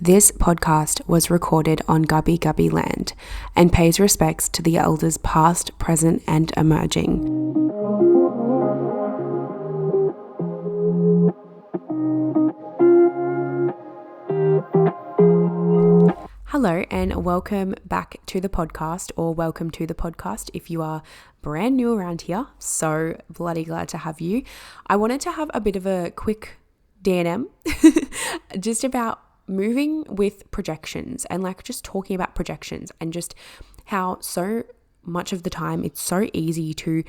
This podcast was recorded on Gubby Gubby land and pays respects to the elders past, present, and emerging. Hello and welcome back to the podcast, or welcome to the podcast if you are brand new around here. So bloody glad to have you. I wanted to have a bit of a quick D&M just about moving with projections and just talking about projections and just how so much of the time it's so easy to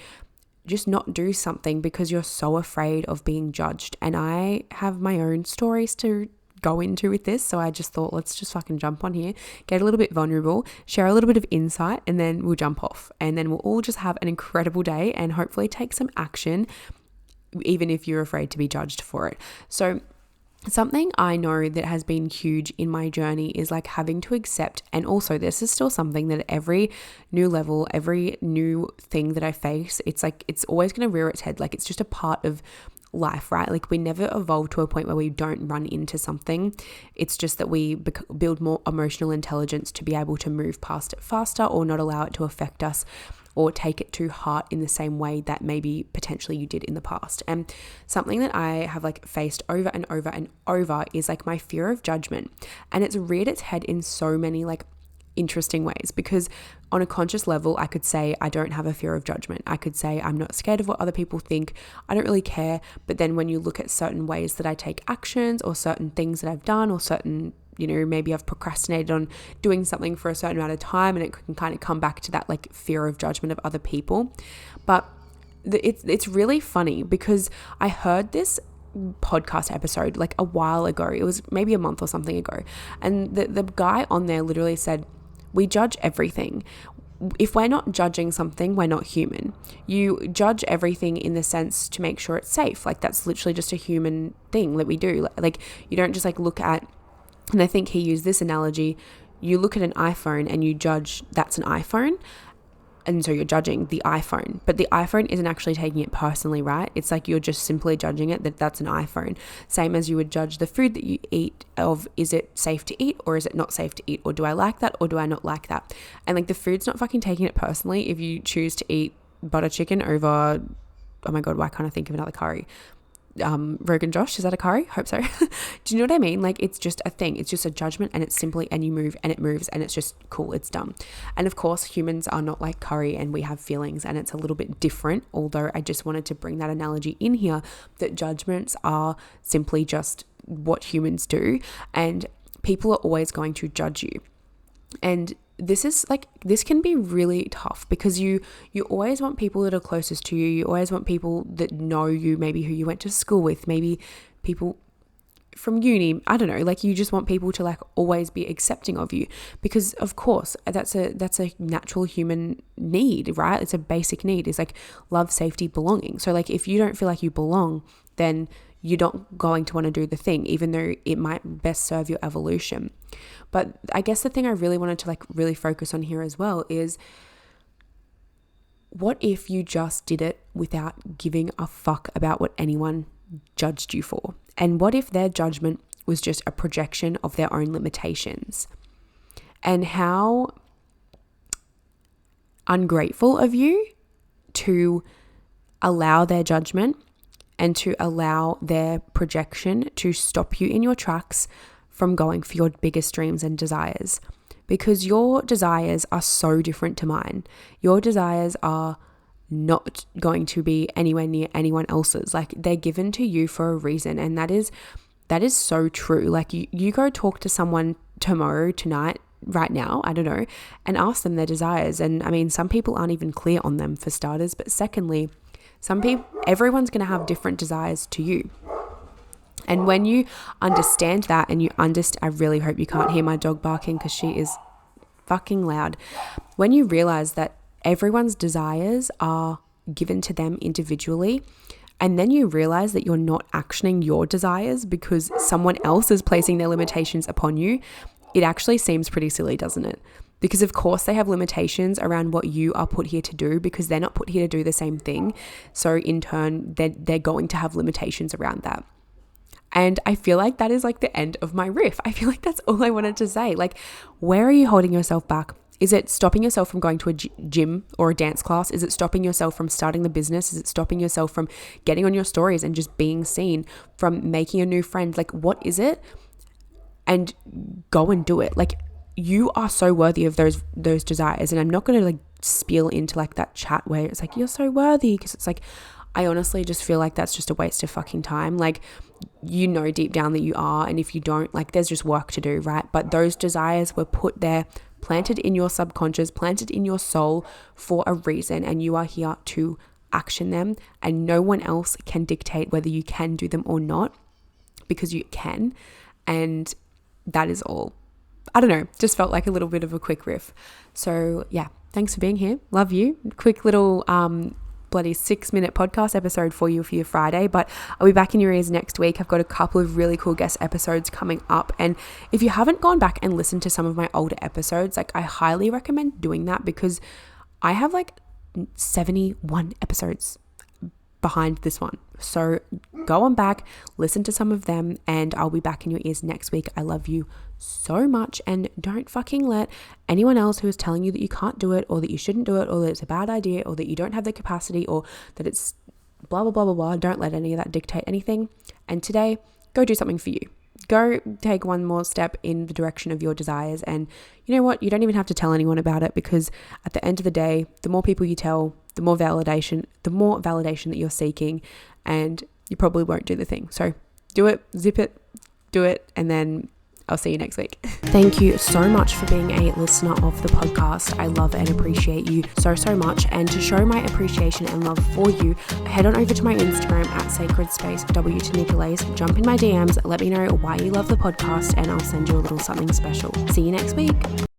just not do something because you're so afraid of being judged. And I have my own stories to go into with this, so I just thought let's just fucking jump on here, get a little bit vulnerable, share a little bit of insight, and then we'll jump off, and then we'll all just have an incredible day and hopefully take some action even if you're afraid to be judged for it. So something I know that has been huge in my journey is having to accept, and also this is still something that every new level, every new thing that I face, it's always going to rear its head. It's just a part of life, right? We never evolve to a point where we don't run into something. It's just that we build more emotional intelligence to be able to move past it faster, or not allow it to affect us or take it to heart in the same way that maybe potentially you did in the past. And something that I have faced over and over and over is my fear of judgment. And it's reared its head in so many interesting ways, because on a conscious level, I could say I don't have a fear of judgment. I could say I'm not scared of what other people think. I don't really care. But then when you look at certain ways that I take actions, or certain things that I've done, or certain maybe I've procrastinated on doing something for a certain amount of time, and it can kind of come back to that fear of judgment of other people. But it's really funny, because I heard this podcast episode a while ago. It was maybe a month or something ago. And the guy on there literally said, we judge everything. If we're not judging something, we're not human. You judge everything in the sense to make sure it's safe. That's literally just a human thing that we do. You don't just look at, and I think he used this analogy, you look at an iPhone and you judge that's an iPhone, and so you're judging the iPhone, but the iPhone isn't actually taking it personally, right? It's you're just simply judging it that that's an iPhone. Same as you would judge the food that you eat of, is it safe to eat or is it not safe to eat? Or do I like that or do I not like that? And the food's not fucking taking it personally if you choose to eat butter chicken over, oh my God, why can't I think of another curry? Rogan Josh, is that a curry? Hope so. Do you know what I mean? It's just a thing. It's just a judgment, and it's simply, and you move and it moves and it's just cool. It's done. And of course, humans are not like curry, and we have feelings, and it's a little bit different. Although I just wanted to bring that analogy in here, that judgments are simply just what humans do, and people are always going to judge you. And this is this can be really tough, because you always want people that are closest to you. You always want people that know you, maybe who you went to school with, maybe people from uni. I don't know, you just want people to always be accepting of you, because of course that's a natural human need, right? It's a basic need. It's love, safety, belonging. So if you don't feel like you belong, then you're not going to want to do the thing, even though it might best serve your evolution. But I guess the thing I really wanted to really focus on here as well is, what if you just did it without giving a fuck about what anyone judged you for? And what if their judgment was just a projection of their own limitations? And how ungrateful of you to allow their judgment and to allow their projection to stop you in your tracks from going for your biggest dreams and desires. Because your desires are so different to mine. Your desires are not going to be anywhere near anyone else's. They're given to you for a reason. And that is so true. You go talk to someone tomorrow, tonight, right now, I don't know, and ask them their desires. And I mean, some people aren't even clear on them, for starters. But secondly, everyone's going to have different desires to you. And when you understand that, and I really hope you can't hear my dog barking, because she is fucking loud. When you realize that everyone's desires are given to them individually, and then you realize that you're not actioning your desires because someone else is placing their limitations upon you, it actually seems pretty silly, doesn't it? Because of course they have limitations around what you are put here to do, because they're not put here to do the same thing. So in turn, they're going to have limitations around that. And I feel like that is like the end of my riff. I feel like that's all I wanted to say. Like, where are you holding yourself back? Is it stopping yourself from going to a gym or a dance class? Is it stopping yourself from starting the business? Is it stopping yourself from getting on your stories and just being seen, from making a new friend? Like, what is it? And go and do it. Like, you are so worthy of those desires. And I'm not going to like spiel into like that chat where it's like, you're so worthy, because it's like, I honestly just feel like that's just a waste of fucking time. Like, you know deep down that you are, and if you don't, like, there's just work to do, right? But those desires were put there, planted in your subconscious, planted in your soul for a reason, and you are here to action them, and no one else can dictate whether you can do them or not, because you can. And that is all. I don't know, just felt like a little bit of a quick riff. So yeah, thanks for being here. Love you. Quick little bloody 6-minute podcast episode for you Friday, but I'll be back in your ears next week. I've got a couple of really cool guest episodes coming up, and if you haven't gone back and listened to some of my older episodes, like, I highly recommend doing that, because I have like 71 episodes behind this one. So go on back, listen to some of them, and I'll be back in your ears next week. I love you so much, and don't fucking let anyone else who is telling you that you can't do it, or that you shouldn't do it, or that it's a bad idea, or that you don't have the capacity, or that it's blah blah blah blah blah, don't let any of that dictate anything. And today, go do something for you. Go take one more step in the direction of your desires. And you know what? You don't even have to tell anyone about it, because at the end of the day, the more people you tell, the more validation that you're seeking, and you probably won't do the thing. So do it, zip it, do it, and then I'll see you next week. Thank you so much for being a listener of the podcast. I love and appreciate you so much. And to show my appreciation and love for you, head on over to my Instagram at sacredspacew2nicolais. Jump in my DMs, let me know why you love the podcast, and I'll send you a little something special. See you next week.